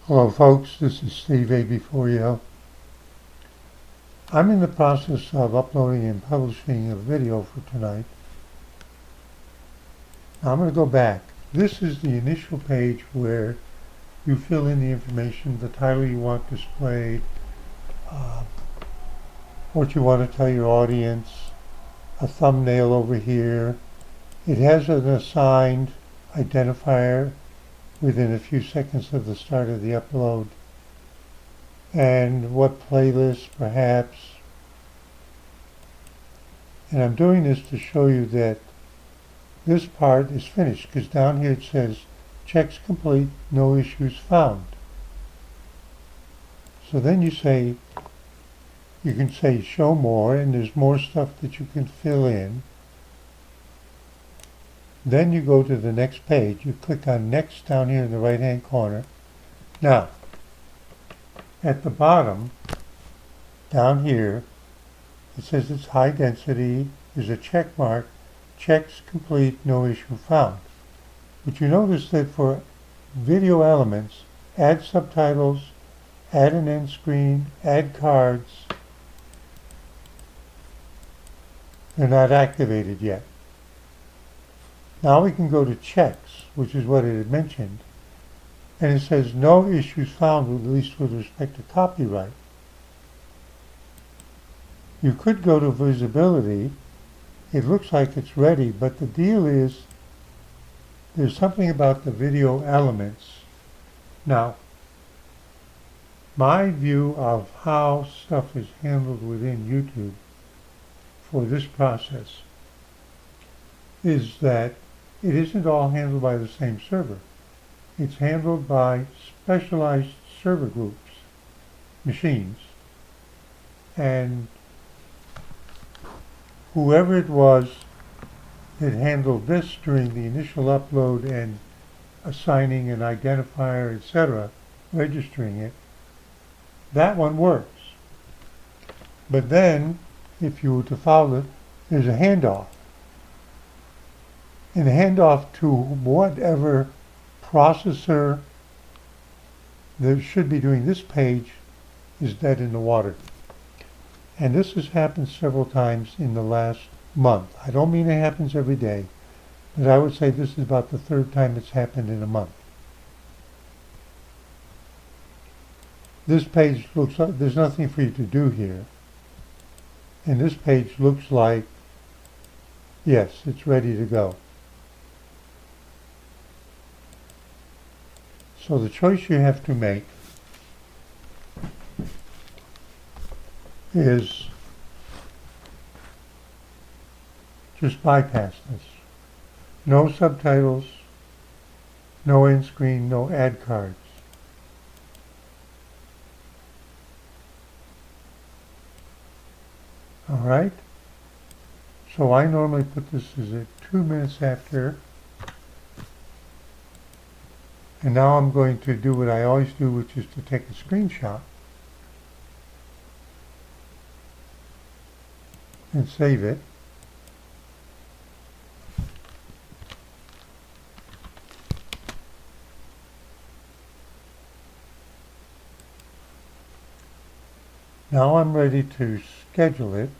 Hello folks, this is Steve AB4EL. I'm in the process of uploading and publishing a video for tonight. Now I'm going to go back. This is the initial page where you fill in the information, the title you want displayed, what you want to tell your audience, a thumbnail over here. It has an assigned identifier within a few seconds of the start of the upload, and what playlist perhaps. And I'm doing this to show you that this part is finished, because down here it says checks complete, no issues found. So then you can say show more, and there's more stuff that you can fill in. Then you go to the next page. You click on next down here in the right hand corner. Now, at the bottom, down here, it says it's high density. There's a check mark. Checks complete, no issue found. But you notice that for video elements, add subtitles, add an end screen, add cards, they're not activated yet. Now we can go to checks, which is what it had mentioned, and it says no issues found, at least with respect to copyright. You could go to visibility. It looks like it's ready, but the deal is there's something about the video elements. Now, my view of how stuff is handled within YouTube for this process is that it isn't all handled by the same server. It's handled by specialized server groups, machines, and whoever it was that handled this during the initial upload and assigning an identifier, etc., registering it, that one works. But then, if you were to follow it, there's a handoff. And the handoff to whatever processor that should be doing this page is dead in the water. And this has happened several times in the last month. I don't mean it happens every day, but I would say this is about the third time it's happened in a month. This page looks like there's nothing for you to do here. And this page looks like, yes, it's ready to go. So the choice you have to make is just bypass this. No subtitles, no end screen, no ad cards. All right. So I normally put this as at 2 minutes after. And now I'm going to do what I always do, which is to take a screenshot and save it. Now I'm ready to schedule it,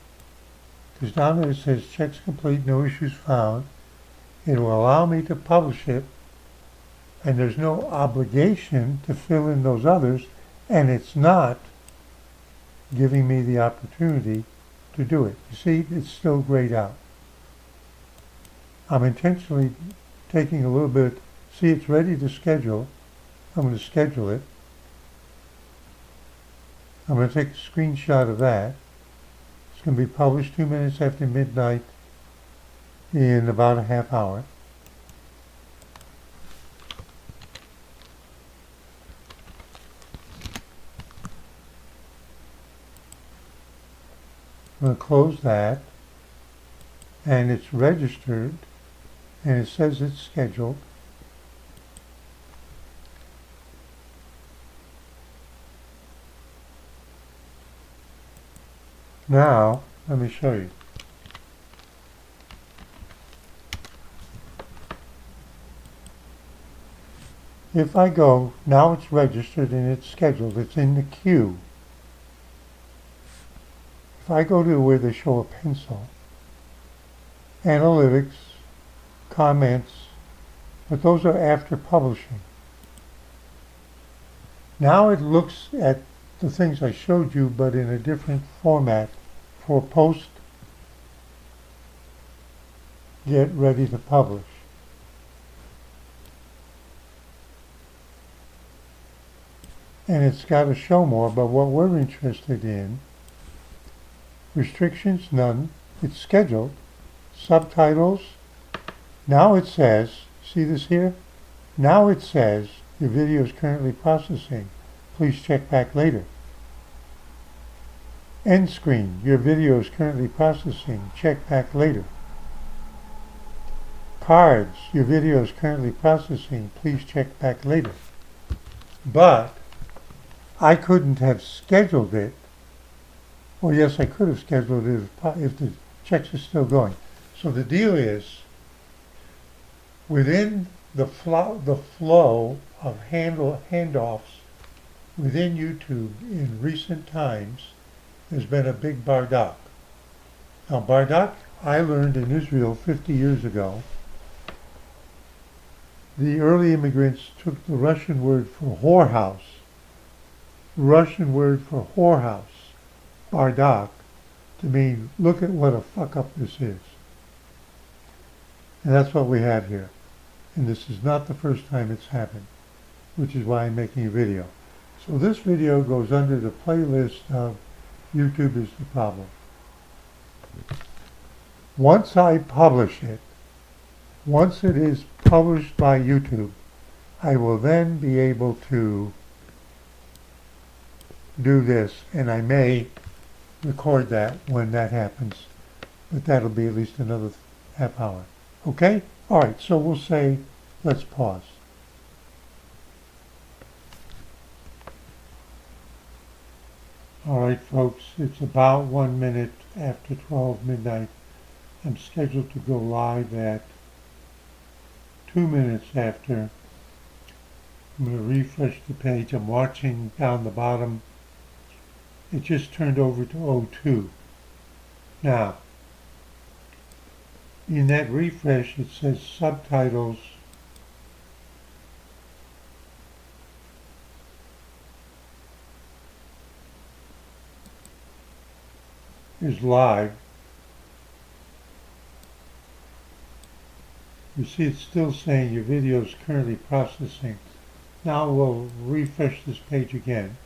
because down there it says checks complete, no issues found. It will allow me to publish it, and there's no obligation to fill in those others, and it's not giving me the opportunity to do it. You see, it's still grayed out. I'm intentionally taking a little bit. See, it's ready to schedule. I'm going to schedule it. I'm going to take a screenshot of that. It's going to be published 2 minutes after midnight in about a half hour. I'm going to close that, and it's registered, and it says it's scheduled. Now, let me show you. If I go, now it's registered and it's scheduled. It's in the queue. If I go to where they show a pencil, analytics, comments, but those are after publishing. Now it looks at the things I showed you, but in a different format for post, get ready to publish. And it's got to show more, but what we're interested in, restrictions, none, it's scheduled, subtitles, now it says, see this here? Now it says, your video is currently processing, please check back later. End screen, your video is currently processing, check back later. Cards, your video is currently processing, please check back later. But I couldn't have scheduled it. Well, yes, I could have scheduled it if the checks are still going. So the deal is, within the flow of handoffs within YouTube in recent times, there's been a big bardak. Now, bardak, I learned in Israel 50 years ago. The early immigrants took the Russian word for whorehouse, bardak, to mean, look at what a fuck up this is. And that's what we have here. And this is not the first time it's happened, which is why I'm making a video. So this video goes under the playlist of YouTube is the problem. Once I publish it, once it is published by YouTube, I will then be able to do this, and I may record that when that happens, but that'll be at least another half hour. Okay? All right, so we'll say, let's pause. All right, folks, it's about 1 minute after 12 midnight. I'm scheduled to go live at 2 minutes after. I'm going to refresh the page. I'm watching down the bottom. It just turned over to 02. Now, in that refresh, it says subtitles is live. You see it's still saying your video is currently processing. Now we'll refresh this page again.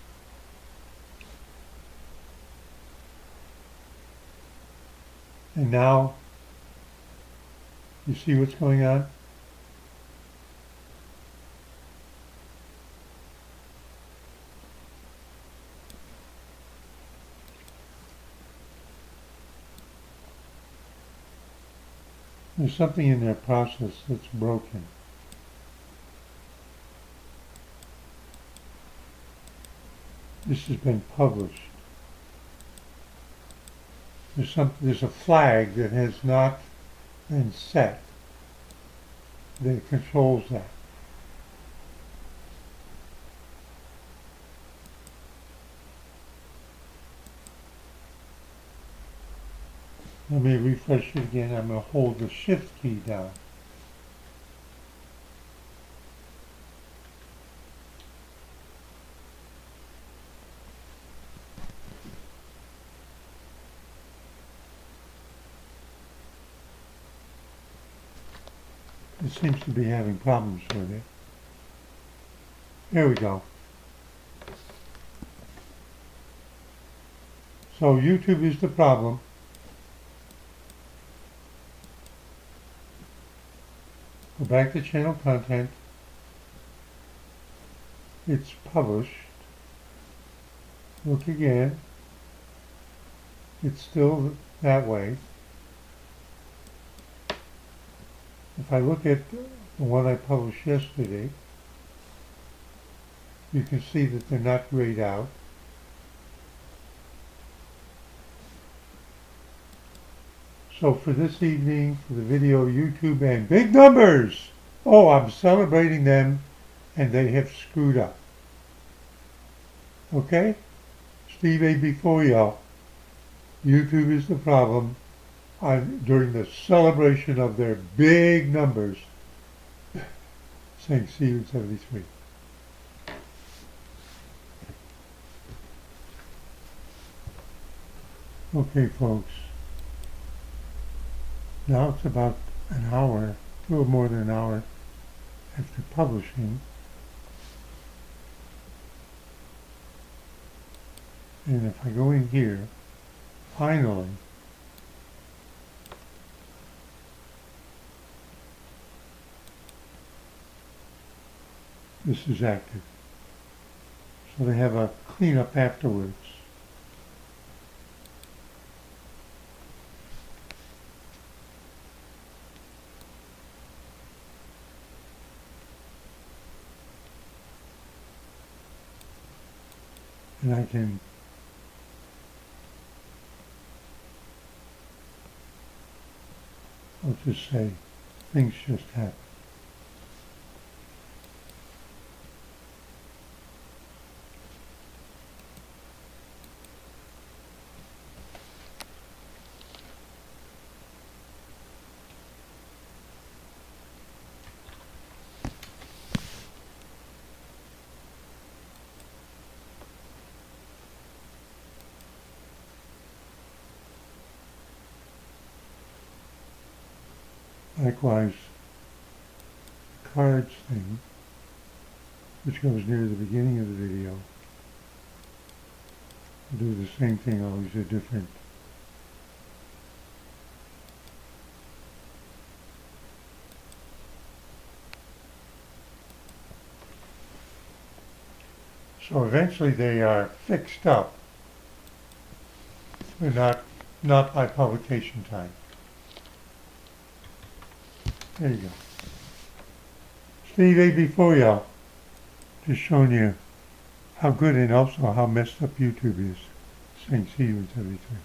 And now, you see what's going on? There's something in their process that's broken. This has been published. There's a flag that has not been set that controls that. Let me refresh it again. I'm going to hold the shift key down. It seems to be having problems with it. There we go. So YouTube is the problem. Go back to channel content. It's published. Look again. It's still that way. If I look at the one I published yesterday, you can see that they're not grayed out. So for this evening, for the video, YouTube and big numbers! Oh, I'm celebrating them and they have screwed up. Okay? Steve A before y'all. YouTube is the problem. During the celebration of their big numbers, saying see you in 73. Okay, folks. Now it's about an hour, a little more than an hour after publishing. And if I go in here, finally, this is active. So they have a cleanup afterwards. And I can I'll just say things just happen. Likewise, the cards thing, which goes near the beginning of the video, I'll do the same thing, I'll use a different so eventually they are fixed up, but not by publication time. There you go. Steve A before y'all. Just showing you how good and also how messed up YouTube is. Saying see you in 73.